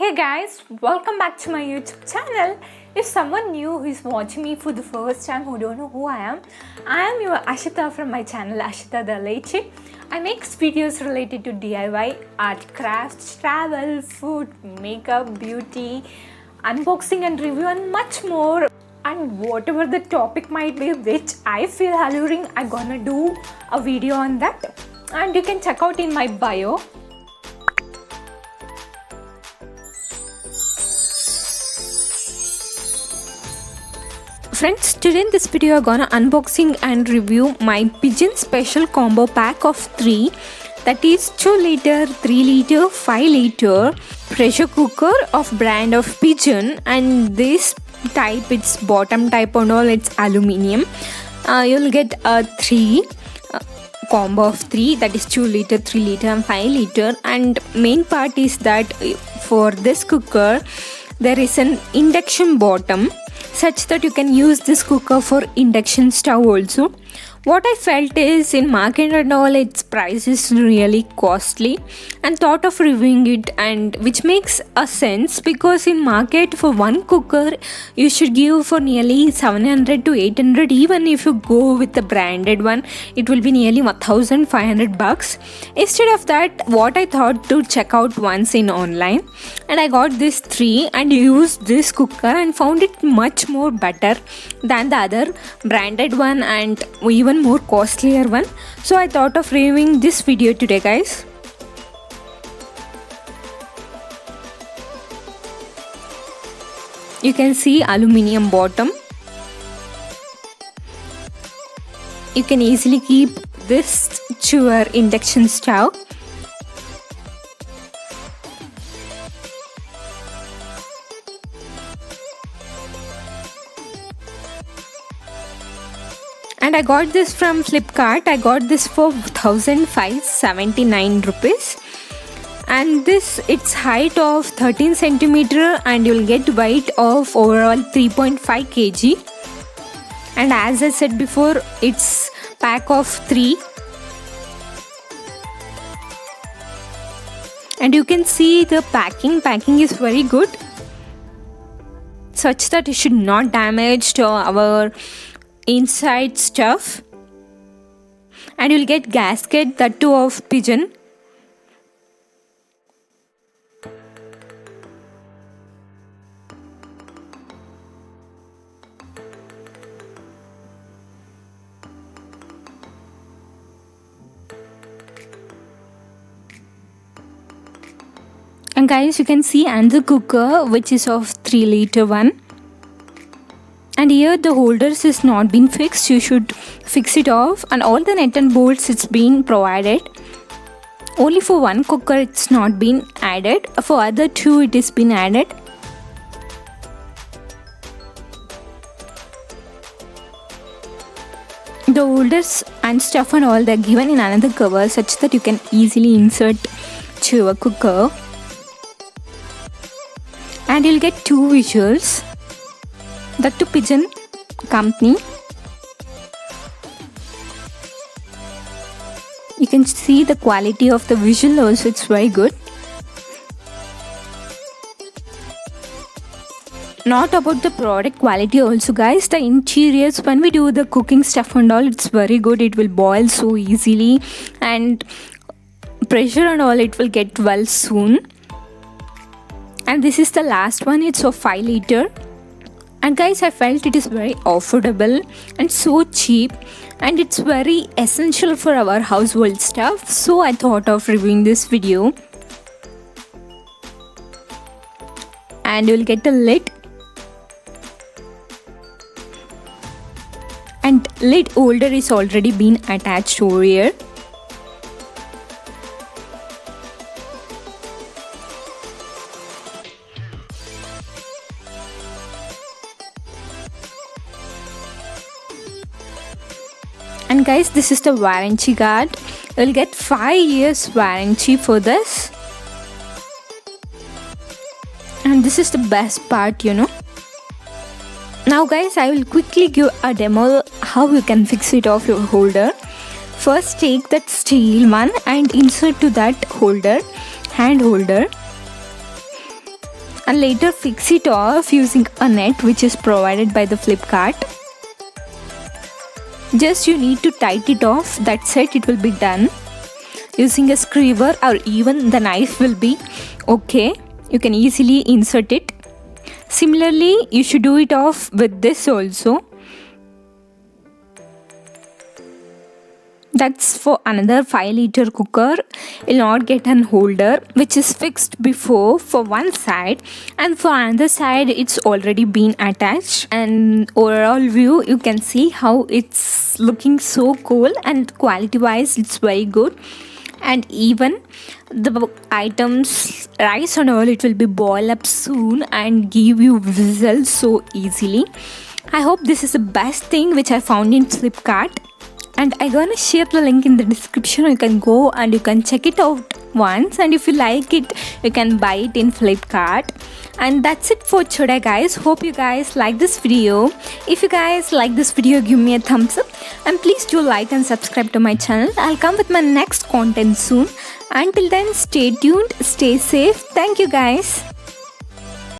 Hey guys, welcome back to my YouTube channel. If someone new who is watching me for the first time who don't know who I am your Ashita from my channel Ashita the LITRES. I make videos related to DIY, art, crafts, travel, food, makeup, beauty, unboxing and review and much more. And whatever the topic might be which I feel alluring, I'm gonna do a video on that. And you can check out in my bio. Friends, today in this video I'm gonna unboxing and review my Pigeon Special Combo Pack of 3, that is 2 liter, 3 liter, 5 liter pressure cooker of brand of Pigeon, and this type, its bottom type and all, it's aluminium. You'll get a 3 combo of 3, that is 2 liter, 3 liter and 5 liter, and main part is that for this cooker there is an induction bottom, such that you can use this cooker for induction stove also. What I felt is in market and all, its price is really costly, and thought of reviewing it, and which makes a sense because in market for one cooker you should give for nearly 700 to 800. Even if you go with the branded one, it will be nearly 1,500 bucks. Instead of that, what I thought to check out once in online, and I got this 3 and used this cooker and found it much more better than the other branded one and even more costlier one. So I thought of reviewing this video today, guys. You can see aluminium bottom. You can easily keep this to your induction stove. And I got this from Flipkart. I got this for 1,579 rupees. And this, its height of 13 centimeter, and you'll get weight of overall 3.5 kg. And as I said before, it's pack of 3. And you can see the packing is very good, such that it should not damage to our inside stuff. And you'll get gasket, that too of Pigeon. And guys, you can see another cooker which is of 3 liter one. And here the holders is not been fixed, you should fix it off, and all the nut and bolts it's been provided. Only for one cooker it's not been added, for other 2 it is been added. The holders and stuff and all, they're given in another cover such that you can easily insert to your cooker. And you'll get 2 visuals, that to Pigeon company. You can see the quality of the visual also, it's very good. Not about the product quality also, guys, the interiors, when we do the cooking stuff and all, it's very good. It will boil so easily, and pressure and all, it will get well soon. And this is the last one, it's of 5 liter. And guys, I felt it is very affordable and so cheap, and it's very essential for our household stuff. So I thought of reviewing this video. And you'll get a lid, and lid holder is already been attached over here. And guys, this is the warranty card. You'll get 5 years warranty for this. And this is the best part, you know. Now guys, I will quickly give a demo how you can fix it off your holder. First, take that steel one and insert to that holder, hand holder. and later fix it off using a net which is provided by the Flipkart. Just you need to tighten it off, that's it will be done. Using a skewer or even the knife will be okay. You can easily insert it. Similarly, you should do it off with this also. That's for another 5-liter cooker. You'll not get an holder which is fixed before for one side, and for another side it's already been attached. And overall view, you can see how it's looking so cool, and quality wise it's very good. And even the items, rice and all, it will be boil up soon and give you whistles so easily. I hope this is the best thing which I found in Flipkart, and I'm gonna share the link in the description. You can go and you can check it out once, and if you like it you can buy it in Flipkart. And that's it for today, guys. Hope you guys like this video. If you guys like this video, give me a thumbs up, and please do like and subscribe to my channel. I'll come with my next content soon. Until then, stay tuned, stay safe. Thank you, guys.